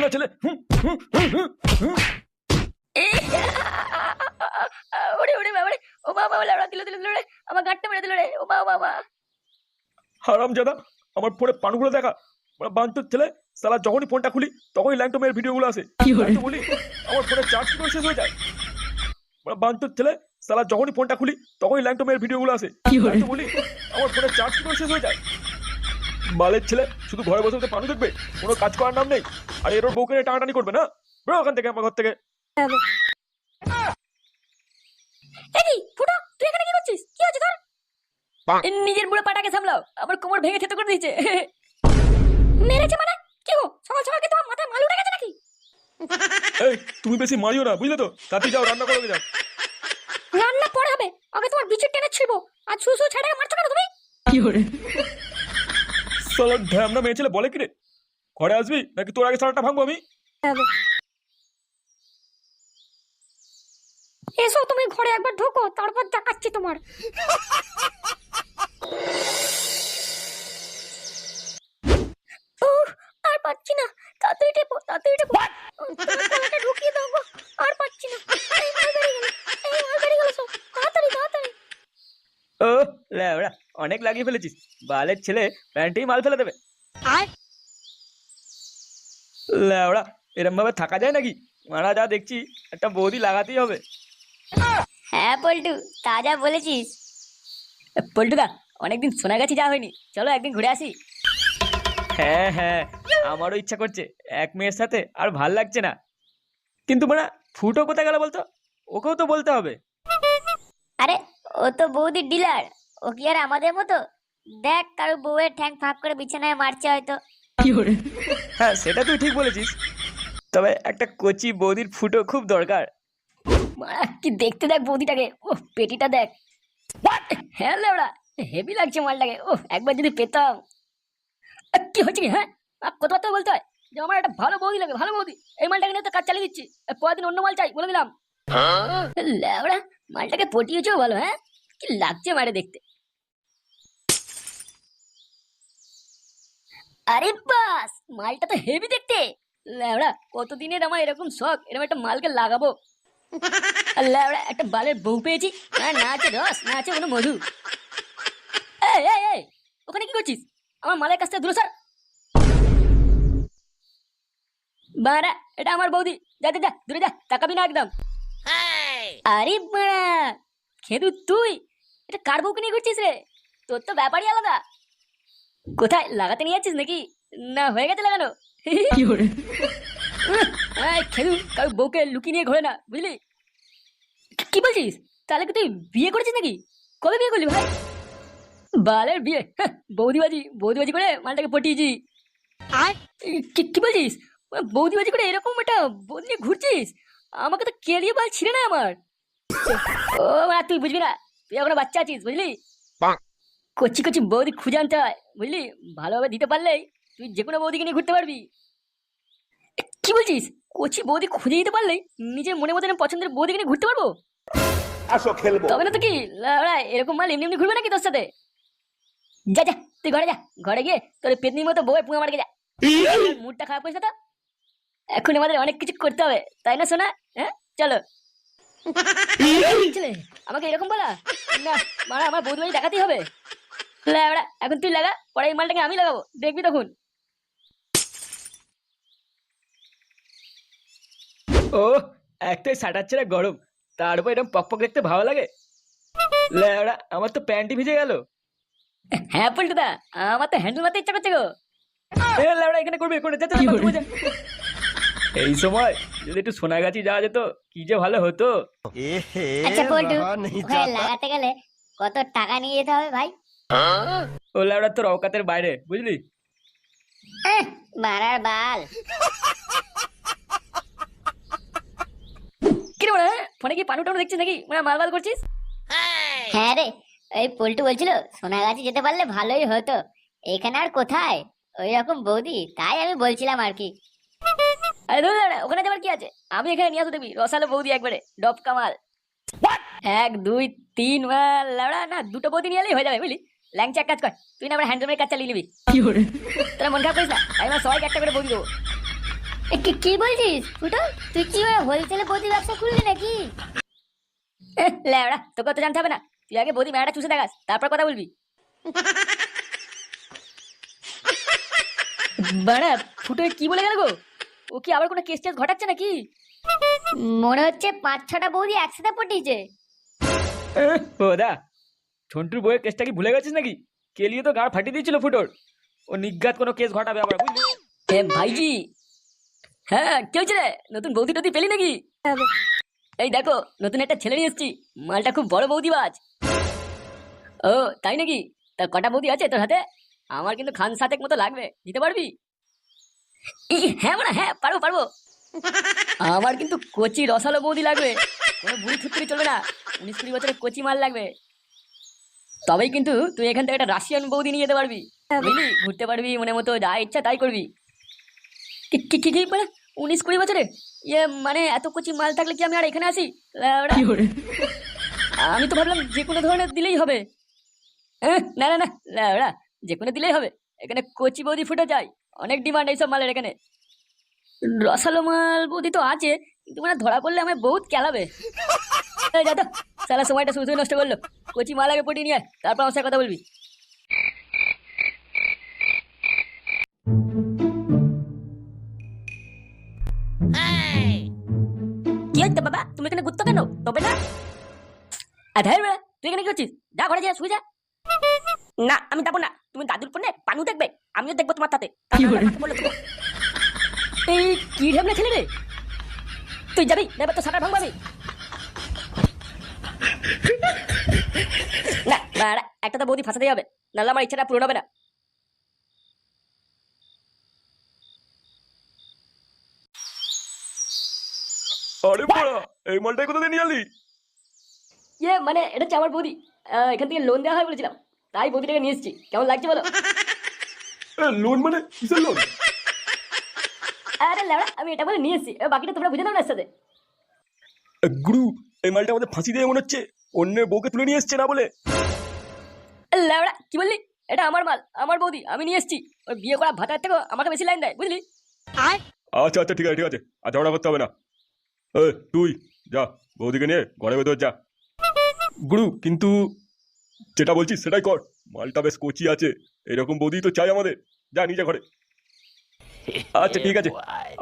নোংরা ছেলে। ওরে ওরে বাবা রে, ও বাবা লাউড়া দিল দিল দিল রে, আমার গাঁটটা মেরে দিল রে, ও বাবা বাবা। হারামজাদা, আমার ফোনে পানুগুলো দেখা। বাঞ্চোর ছেলে, শালা যখনই ফোনটা খুলি তখনই ল্যাংটো মেয়ের ভিডিওগুলো আসে। তো বলি আমার ফোনে চার্জ কি করে শেষ হয়ে যায়। বাঞ্চোর ছেলে, শালা যখনই ফোনটা খুলি তখনই ল্যাংটো মেয়ের ভিডিওগুলো আসে। তো বলি আমার ফোনে চার্জ কি করে শেষ হয়ে যায়। বালের ছেলে, শুধু ঘরে বসে বসে পানু দেখবে, কোনো কাজ করার নাম নেই। আর এর ওর বউকে নিয়ে টানাটানি করবে না। বেরো ওখান থেকে, আমার ঘর থেকে। এই ফুটো, তুই এখানে কি করছিস? কি হচ্ছে তোর? নিজের বুড়ো পাটাকে সামলাও, আমার কোমর ভেঙে থেতো করে দিয়েছে। মেরেছে মানে? কি গো, সকাল সকাল কি তোমার মাথায় মাল উঠে গেছে নাকি? এই, তুমি বেশি মারিও না, বুঝলে তো? তাতে যাও, রান্না করো, যাও। রান্না পরে হবে, আগে তোমার বিচুর টেনে ছিড়বো। আর ছু ছু ছেড়ে মারছো কেন তুমি? কি করে? শালা ঢ্যামনা মেয়ে ছেলে বলে কি রে? ঘরে আসবি নাকি তোর আগে সারাটা ভাঙবো আমি? এসো, তুমি ঘরে একবার ঢোকো, তারপর দেখাচ্ছি তোমার। আর পাচ্ছি না, তাড়াতাড়ি টেপো, তাড়াতাড়ি টেপো। গলাটা ঢুকিয়ে দাও গো, আর পাচ্ছি না। এই মাল বেরিয়ে গেল, এই মাল বেরিয়ে গেল সব। তাড়াতাড়ি তাড়াতাড়ি। ও লেওড়া, অনেক লাগিয়ে ফেলেছিস। বালের ছেলে প্যান্টেই মাল ফেলে দেবে। লেওড়া, এরম ভাবে থাকা যায় নাকি? মারা যা দেখছি, একটা বৌদি লাগাতেই হবে। হ্যাঁ পল্টু, তাজা বলেছিস। পল্টুদা, অনেকদিন সোনাগাছি যাওয়া হয়নি, চলো একদিন ঘুরে আসি। হ্যাঁ হ্যাঁ, আমারও ইচ্ছা করছে। এক মেয়ের সাথে আর ভাল লাগছে না। কিন্তু মানে ফুটো কোথায় গেল বলতো? ওকেও তো বলতে হবে। আরে, ও তো বৌদির ডিলার, ও কি আর আমাদের মতো? দেখ, কারো বউয়ের ঠ্যাং ফাঁক করে বিছানায় মারছে হয়তো। কি করে? হ্যাঁ, সেটা তুই ঠিক বলেছিস। তবে একটা কচি বৌদির ফুটো খুব দরকার। মারা, কি দেখতে দেখ বৌদিটাকে, ও পেটিটা দেখ। হ্যাঁ লেওড়া, হেভি লাগছে মালটাকে। ও একবার যদি পেতাম। কি হচ্ছে কি? হ্যাঁ, কথাবার্তা বলতে হয় যে আমার একটা ভালো বৌদি লাগে, ভালো বৌদি। এই মালটাকে নিয়ে তো কাজ চালিয়ে দিচ্ছি, পরের দিন অন্য মাল চাই বলে দিলাম। লেওড়া, মালটাকে পটিয়েছেও ভালো। হ্যাঁ, কি লাগছে মারে দেখতে। আরে বাস, মালটা তো হেভি দেখতে। লেওড়া, কতদিনের আমার এরকম শখ, এরকম একটা মালকে লাগাবো। আর লেওড়া, একটা বালের বউ পেয়েছি, আর না আছে রস, না আছে কোনো মধু। এই এই এই, ওখানে কি করছিস? আমার মালের কাছ থেকে দূরে সর। বাড়া, এটা আমার বৌদি, যা যা যা, দূরে যা, তাকাবি না একদম। আরে বাড়া, খেদু তুই এটা কার বউকে নিয়ে ঘুরছিস রে? তোর তো ব্যাপারই আলাদা। কোথায় লাগাতে নিয়ে যাচ্ছিস নাকি? না হয়ে গেছে লাগানো? কি করে? খেদু কারো বউকে লুকিয়ে নিয়ে ঘোরে না, বুঝলি? কি বলছিস? তাহলে কি তুই বিয়ে করেছিস নাকি? কবে বিয়ে করলি ভাই? বালের বিয়ে, বৌদিবাজি বৌদিবাজি করে মালটাকে পটিয়েছি। আর কি বলছিস? বৌদিবাজি করে এরকম একটা বৌদি নিয়ে ঘুরছিস? আমাকে তো কেড়িয়ে বাল ছিঁড়ে না আমার। ও মা, তুই বুঝবি না, তুই এখনো বাচ্চা আছিস, বুঝলি? কচি কচি বৌদি খুঁজে আনতে হয়, বুঝলি? ভালোভাবে দিতে পারলেই তুই যে কোনো বৌদিকে নিয়ে ঘুরতে পারবি। কি বলছিস? কচি বৌদি খুঁজে দিতে পারলেই নিজের মনে মতো পছন্দের বৌদিকে নিয়ে ঘুরতে পারবো? আসো খেলবো। তবে না তো কি লাউড়া, এরকম মাল এমনি এমনি ঘুরবে নাকি তোর সাথে? যা যা, তুই ঘরে যা, ঘরে গিয়ে তোর পেতনির মতো বউয়ে পুঙা মারকে যা। মুডটা খারাপ করিস না তো। এখন আমাদের অনেক কিছু করতে হবে, তাই না সোনা? হ্যাঁ, চলো। ছেলে আমাকে এরকম বলা না, মানে আমার বৌদি বাড়ি দেখাতেই হবে। লাউড়া, এখন তুই লাগা, পরে এই মালটাকে আমি লাগাবো, দেখবি তখন। ও, একটাই শাটার ছেড়ে গরম, তার উপর এরকম পকপক দেখতে ভালো লাগে। লেওড়া, আমার তো প্যান্টই ভিজে গেল। হ্যাঁ পল্টুদা, আমার তো হ্যান্ডেল মারতে ইচ্ছা করছে গো। লেওড়া, এখানে করবে করে যা, কি করে? এই সময় যদি একটু সোনাগাছি যাওয়া যেত, কি যে ভালো হতো। আচ্ছা পল্টু, ওখানে লাগাতে গেলে কত টাকা নিয়ে যেতে হবে ভাই? ও লেওড়া, তোর অকাতের বাইরে, বুঝলি? মারার বাল। কি রে, ফোনে কি পানু টানু দেখছিস নাকি? মাল করছিস? হ্যাঁ রে, এই পল্টু বলছিল সোনাগাছি যেতে পারলে ভালোই হতো। এখানে আর কোথায় ওই রকম বৌদি, তাই আমি বলছিলাম আর কি। আরে ধুর লাউড়া, ওখানে যাবার কি আছে? আমি এখানে নিয়ে আসবো, দেখবি রসালো বৌদি একবারে ডব কামাল। 1 2 3 মাল লাউড়া, না দুটো বৌদি নিয়ে এলেই হয়ে যাবে, বুঝলি? ল্যাংচা এক কাজ কর, তুই না আমার হ্যান্ডেলের কাজ চালিয়ে নিবি। কি করে? তোরা মন খারাপ করিস না, আমি আমার সবাইকে একটা করে বৌদি দেবো। কি বলছিস ফুটো? তুই কি হোলসেলে বৌদি ব্যবসা খুললি নাকি? লেওড়া, তোকে তো জানতে হবে না। তুই আগে বৌদি মেয়েটা চুষে দেখাস, তারপর কথা বলবি। বাড়া, ফুটো কি বলে গেল গো? ও কি আবার কোনো কেস টেস ঘটাচ্ছে নাকি? মনে হচ্ছে 5-6টা বৌদি একসাথে পটিয়েছে। ও দা, ঝন্টুর বইয়ের কেসটা কি ভুলে গেছিস নাকি? কেলিয়ে তো গাড় ফাটিয়ে দিয়েছিল ফুটোর। ও নিজ্ঞাত কোনো কেস ঘটাবে আবার, বুঝলি? এ ভাইজি, হ্যাঁ কি হয়েছে রে? নতুন বৌদি টৌদি পেলি নাকি? এই দেখো, নতুন একটা ছেলে নিয়ে এসেছি। মালটা খুব বড় বৌদিবাজ। ও তাই নাকি? তা কটা বৌদি আছে তোর হাতে? আমার কিন্তু খান সাতেক মতো লাগবে, দিতে পারবি? হ্যাঁ মানে হ্যাঁ, পারবো পারবো। আমার কিন্তু কচি রসালো বৌদি লাগবে, কোনো বুড়ি থুতরি চলবে না। 19-20 বছরের কচি মাল লাগবে। তবেই কিন্তু তুই এখান থেকে একটা রাশিয়ান বৌদি নিয়ে যেতে পারবি, বুঝলি? ঘুরতে পারবি মনে মতো, যা ইচ্ছা তাই করবি। কি কি কি কি মানে 19-20 বছরে? ইয়ে মানে এত কচি মাল থাকলে কি আমি আর এখানে আসি? লেওড়া। আমি তো ভাবলাম যে কোনো ধরনের দিলেই হবে। না না না লেওড়া, যে কোনো দিলেই হবে। এখানে কচি বৌদি ফুটে যায়, অনেক ডিমান্ড এইসব মালের এখানে। রসালো মাল বৌদি তো আছে, কিন্তু মানে ধরা পড়লে আমায় বহুত কেলাবে। যা তো, সারা সময়টা শুধু নষ্ট করলো। কচি মাল আগে পটিয়ে নিয়ে আয়, তারপর আমার সাথে কথা বলবি। কি হচ্ছে বাবা, তুমি এখানে ঘুরতো কেন? তবে না আধার বেলা তুই এখানে কি করছিস? যা ঘরে যা, শুয়ে যা। না আমি যাবো না। তুমি দাদুর ফোনে পানু দেখবে, আমিও দেখবো তোমার সাথে। এই কি ঢেমনা ছেলে রে? তুই যাবি না? এবার তো সাঁটার ভাঙবাবি। না না, একটা তো বৌদি ফাঁসাতেই হবে, নাহলে আমার ইচ্ছাটা পূরণ হবে না। আরে বড়া, এই মালটাই কোথা থেকে নিয়ে আনলি? ইয়ে মানে এটা হচ্ছে আমার বৌদি। এখান থেকে লোন দেওয়া হয় বলেছিলাম, তাই বৌদিটাকে নিয়ে এসেছি। কেমন লাগছে বলো? লোন মানে কিসের লোন? আরে লেওড়া, আমি এটা বলে নিয়ে এসেছি, এবার বাকিটা তোমরা বুঝে নাও না এর সাথে। গুরু, এই মালটা আমাদের ফাঁসি দিয়ে মনে হচ্ছে অন্যের বউকে তুলে নিয়ে এসছে না বলে। লেওড়া কি বললি? এটা আমার মাল, আমার বৌদি, আমি নিয়ে এসেছি। ওই বিয়ে করা ভাতার থেকেও আমাকে বেশি লাইন দেয়, বুঝলি? আচ্ছা আচ্ছা, ঠিক আছে ঠিক আছে, আর ঝগড়া করতে হবে না। তুই যা, বৌদিকে নিয়ে ঘরে ভেতর যা। গুরু, কিন্তু যেটা বলছিস সেটাই কর। মালটা বেশ কচি আছে, এরকম বৌদি তো চাই আমাদের। যা নিজে ঘরে। আচ্ছা ঠিক আছে,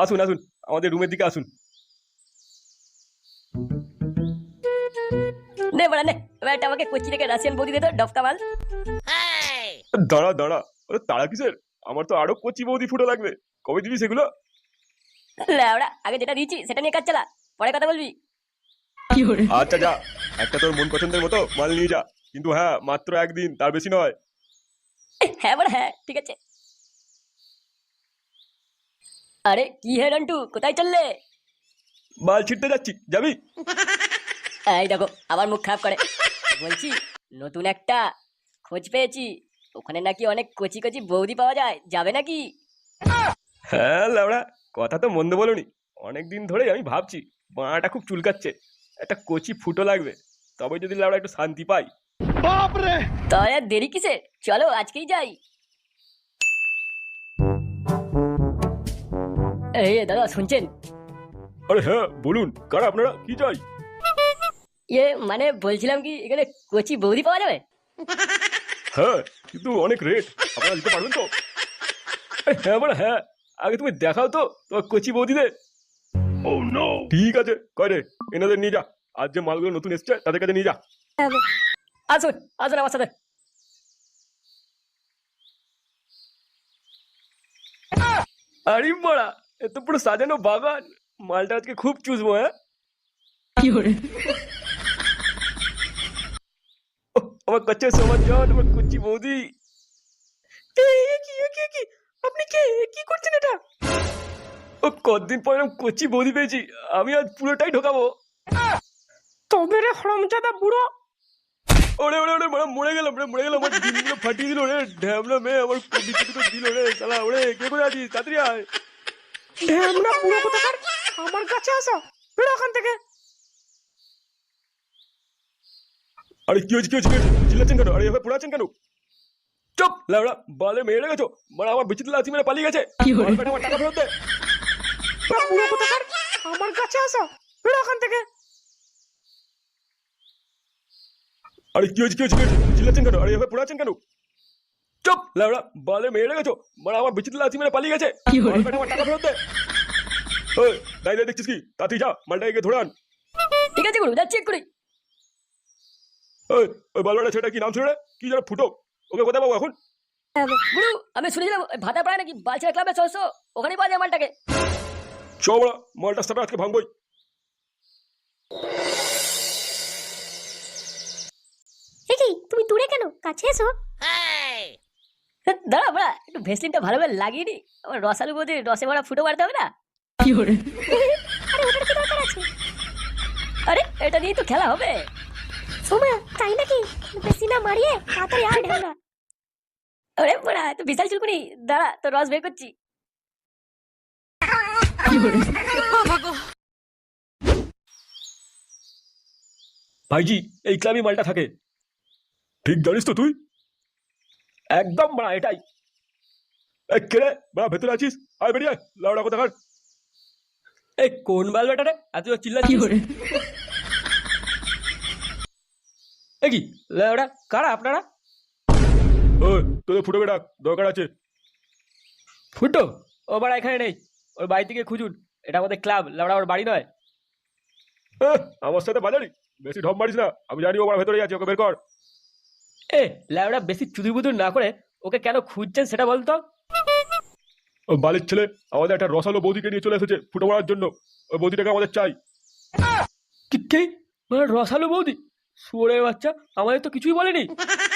আসুন আসুন, আমাদের রুমের দিকে আসুন। নে বড়া নে, এবার একটা আমাকে কোচি থেকে রাশিয়ান বৌদি দে তো, ডফকা মাল। দাঁড়া দাঁড়া, তারা কিসের? আমার তো আরো কচি বৌদি ফুটো লাগবে। কবে দিবি সেগুলো? লেওড়া, আগে যেটা দিয়েছি সেটা নিয়ে কাজ চালা, পরে কথা বলবি। আচ্ছা যা, একটা তোর মন পছন্দের মতো মাল নিয়ে যা, কিন্তু হ্যাঁ মাত্র একদিন, তার বেশি নয়। হ্যাঁ বড়া হ্যাঁ, ঠিক আছে। আরে কি হে রন্টু, কোথায় চললে? মাল ছিটতে যাচ্ছি, যাবি? এই দেখো আবার মুখ খারাপ করে। বলছি নতুন একটা খোঁজ পেয়েছি, ওখানে নাকি অনেক কচি কচি বৌদি পাওয়া যায়, যাবে নাকি? হ্যাঁ লাউড়া, কথা তো মন্দ বলনি। অনেকদিন ধরেই আমি ভাবছি, বাঁটা খুব চুলকাচ্ছে, একটা কচি ফুটো লাগবে, তবে যদি লাউড়া একটু শান্তি পাই। তাই আর দেরি কিসের, চলো আজকেই যাই। এই দাদা শুনছেন? আরে হ্যাঁ বলুন, কারা আপনারা, কি চাই? ইয়ে মানে বলছিলাম কি, এখানে কচি বৌদি পাওয়া যাবে? হ্যাঁ, কিন্তু অনেক রেট, আপনারা দিতে পারবেন তো? হ্যাঁ বলে হ্যাঁ, আগে তুমি দেখাও তো তোমার কচি বৌদিদের। ঠিক আছে, কয় রে, এনাদের নিয়ে যা। আজ যে মালগুলো নতুন এসছে তাদের কাছে নিয়ে যা। আসুন আসুন আমার সাথে। আরে বড়া, এ তো পুরো সাজানো বাগান। মালটা আজকে খুব চুষবো। হ্যাঁ, আমার কাছে সমাজ যান, আমার কচি বৌদি। আপনি কে, কি করছেন এটা? ও কতদিন পর এরকম কচি বৌদি পেয়েছি, আমি আজ পুরোটাই ঢোকাবো। তবে রে হরমজাদা বুড়ো, ওরে ওরে ওরে, মরে গেলাম রে, মরে গেলাম। আমার ডিমগুলো ফাটিয়ে দিল রে, ঢ্যামনা মেয়ে আমার কবিতা তো দিল রে শালা। ওরে কে করে আছিস, তাড়াতাড়ি আয়। ঢ্যামনা বুড়ো কোথাকার, আমার কাছে আসো, বেরো ওখান থেকে। আরে কি হয়েছে, কি হয়েছে, কি হয়েছে? চিল্লাচ্ছেন কেন? আরে এভাবে পড়ে আছেন কেন? চুপ লাউড়া, বালে মেরে গেছো। মানে আমার বিচিত্র লাচি মেরে পালিয়ে গেছে। আমার টাকা ফেরত দে। পুরো কোথাকার আমার কাছে আসো, বেরো ওখান থেকে। আরে কি হয়েছে, কি হয়েছে, কি হয়েছে? চিল্লাচ্ছেন কেন? আরে এভাবে পড়াচ্ছেন কেন? চুপ লাউড়া, বালে মেরে গেছো, মানে আমার বিচিত্র লাথি মেরে পালিয়ে গেছে। মালটা আমার টাকা ফেরত দে। ওই দাঁড়িয়ে দেখছিস কি? তাড়াতাড়ি যা, মালটাকে ধরে আন। ঠিক আছে গুরু, যাচ্ছি এক্ষুনি। ওই ওই বালবাটা ছেলেটা কি নাম ছিল রে? কি যেন ফুটো, ওকে কোথায় পাবো এখন? গুরু, আমি শুনেছিলাম ভাতা পাড়া নাকি বালছেড়া ক্লাবে 600, ওখানেই পাওয়া যায় মালটাকে। চ বড়া, মালটা সাথে আজকে ভাঙবই। এ কি তুমি দূরে কেন, কাছে এসো। দাঁড়া বড়া, একটু ভেসলিনটা ভালোভাবে লাগিয়ে নি, আমার রসালু বৌদি রসে ভরা ফুটো মারতে হবে না? আরে ওটার কি দরকার আছে? আরে এটা নিয়ে তো খেলা হবে। সোমা, তাই নাকি? বেশি না মারিয়ে তাড়াতাড়ি আয় ঢেঙ্গা। আরে বড়া, তো বিশাল চুলকুনি, দাঁড়া তো রস বের করছি। ভাইজি, এই ক্লাবই মালটা থাকে। ঠিক জানিস তো তুই? একদম বড়া এটাই। এ কে রে বড়া, ভেতরে আছিস? আয় বেরিয়ে আয়, লাউড়া কোথাকার। এই কোন বালবাটা রে এত চিল্লাচ্ছিস? এ কি ওরা কারা আপনারা? ওই তোদের ফুটোকে ডাক, দরকার আছে। ফুটো ও বাড়া এখানে নেই, ওর বাড়ি থেকে খুঁজুন। এটা আমাদের ক্লাব, লাউড়া ওর বাড়ি নয়। আমার সাথে বাজারি, বেশি ঢপ মারিস না। আমি জানি ও ভেতরে আছে, ওকে বের কর। এ লাউড়া বেশি চুদুর না করে ওকে কেন খুঁজছেন সেটা বলতো। ও বালির ছেলে আমাদের একটা রসালো বৌদিকে নিয়ে চলে এসেছে ফুটো মারার জন্য। ওই বৌদিটাকে আমাদের চাই। কি মানে রসালো বৌদি? শুয়োরের বাচ্চা, আমাদের তো কিছুই বলেনি।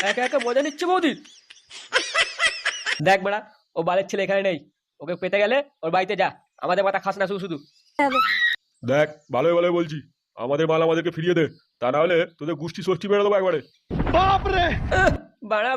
একা একা মজা নিচ্ছে বৌদির। দেখ বাড়া, ও বালের ছেলে এখানে নেই। ওকে পেতে গেলে ওর বাড়িতে যা, আমাদের মাথা খাস না শুধু শুধু। দেখ ভালোই ভালোই বলছি, আমাদের মাল আমাদেরকে ফিরিয়ে দে, তা না হলে তোদের গোষ্ঠী ষষ্ঠী বেরো দেবো একবারে। বাড়া